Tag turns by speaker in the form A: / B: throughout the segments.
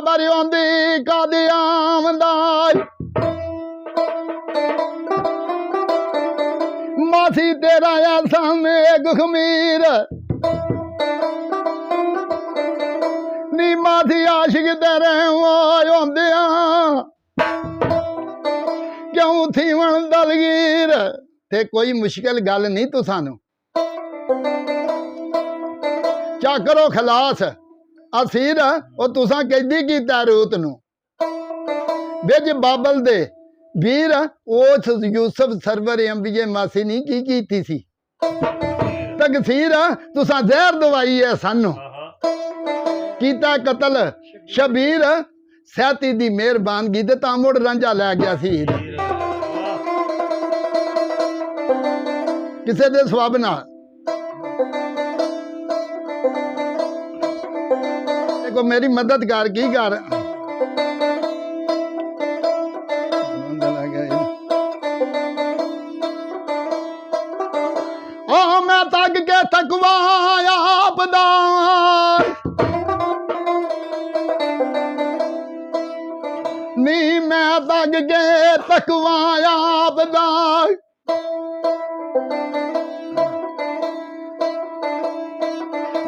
A: खबर आंदी कादियाम दा मासी तेरा या सामने खमीर नी मासी आशिक तेरे आंदे क्यों थीवन दलगीर ते कोई मुश्किल गल नहीं तुसानू चा करो खलास असीर और तुसा कैदी कीता रूत नू बिज बाबल दे वीर उस यूसुफ सरवर अंबिये मासी नहीं की सी तकसीर तुसा जहर दवाई है सानू कीता कतल शबीर सैती दी मेहरबानगी ते तां मुड़ रांझा लै गया सी किसे दे सवाब नाल देखो मेरी मदद कर की कर मैं तक के थकवाया आपदा नी मैं तक के थकवाया आपदा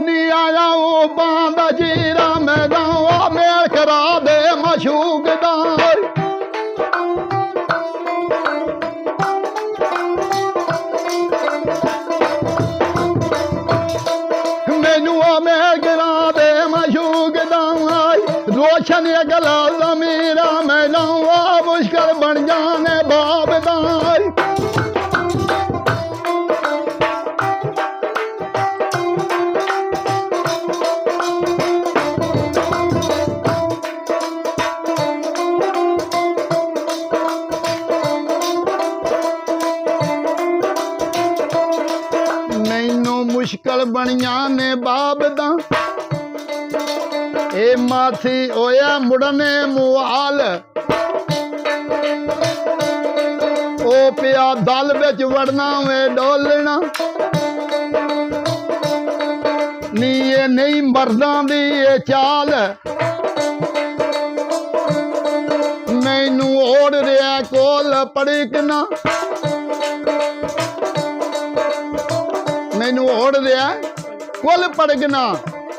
A: नी आया वो बांदा जीरा मैं गाँव मेल करा दे मशूकदार रोशन गला मीरा मैं लाऊंगा मुश्किल बन जाने बाबदार मैनू मुश्किल बनिया ने बाबदा ए माथी होया मुड़ने मुआल ओ पिया दल बिच वड़ना वे डोलना नी ये नहीं मर्दां दी ये चाल मैनू ओढ़ रिया कोल पड़कना मैनू ओढ़ रिया कोल पड़कना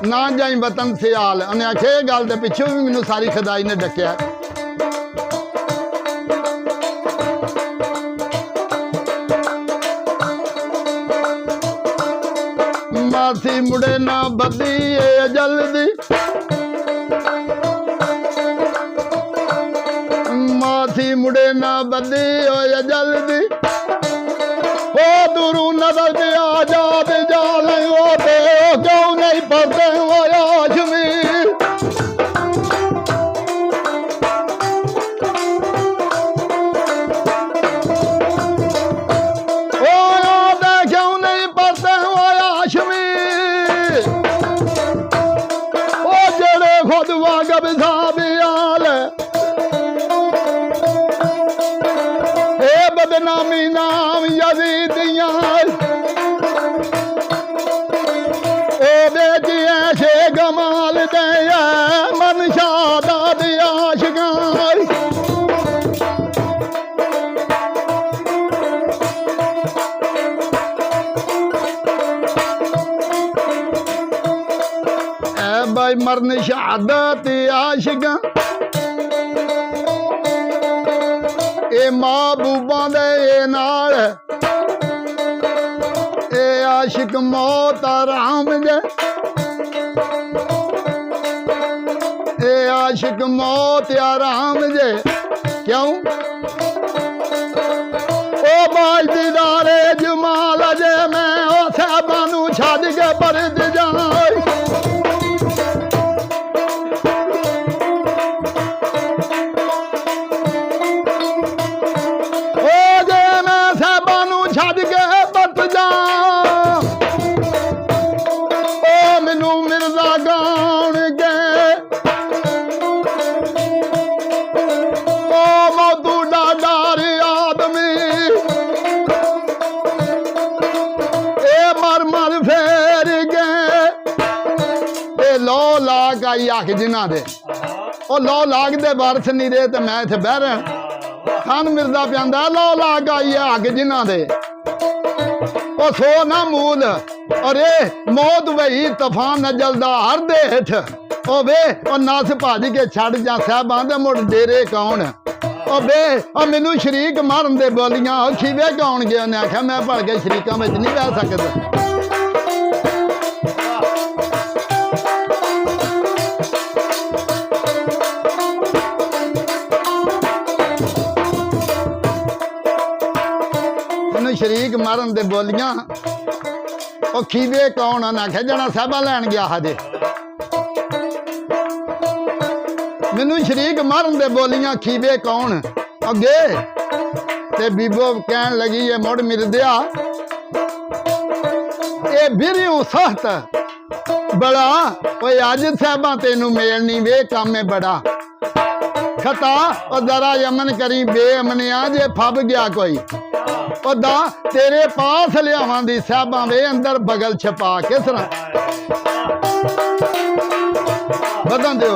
A: ना जाई वतन सियाल उन्हें आखे गल दे पिछों भी मैनू सारी खुदाई ने डकिया मासी मुड़े ना बदी ए जल्दी मासी मुड़े ना बदी ओ जल्दी ओ दूरू नजर के आजाद जाल ओ दे क्यों नहीं पढ़ते हो याजमीर ओ याद क्यों नहीं पढ़ते हो याजमीर ओ जेड़े खुद वाकब साबियाल ए बदनामी नाम यजीदियां गमाल दया मनशादा आशगार ए भाई मरन शहादत आशगा ए महबूबा दे नाल ए आशिक मौत आराम दे आशिक मौत आराम जे क्यों ओ बाज दीदारे जमाल जे मैं ओ साहबानू छड़ के परद जाए ओ जे मैं साहबानू छड़ के परद जा ओ मैनू मिर्जा गाउण के ला ला का आख जिन्ना दे ਉਹ ਲੋ ਲਾਗ ਦੇ ਵਾਰਸ ਨਹੀਂ ਰਹੇ ਤੇ ਮੈਂ ਇੱਥੇ ਬਹਿ ਰਿਹਾ। ਖਾਨ ਮਿਰਜ਼ਾ ਪਿਆਂਦਾ ਲੋ ਲਾਗ ਆਈ ਹੈ ਅੱਗ ਜਿਨ੍ਹਾਂ ਦੇ ਉਹ ਸੋ ਨਾ ਮੂਲ ਅਰੇ ਮੌਤ ਵਈ ਤੂਫਾਨ न जलदा हर दे हेठ ओ वे ओ नस भज के छड़ जा साहबां दे मुड़ डेरे कौन ओ वे ओ मैनू शरीक मारन दे बोलियां ओ खीवे कौन गया ने आख्या मैं भड़ के शरीकां विच नहीं बह सकदा। शरीक मारन दे बोलियां ओ खीवे कौन ना आख्या जना साहबा लैन गया हजे मैनू शरीक मारन दे बोलियां खीवे कौन अगे ते बीबो कहन लगी ये मुड़ मिरदिया ये बिरियों सख्त बड़ा ओए अज साहबा तेनू मेल नहीं वे काम है बड़ा खता और जरा यमन करी बेअमनिया जे फब गया कोई ओदा तेरे पास लियावां दी साहबां वे अंदर बगल छपा किस तरह बदन दो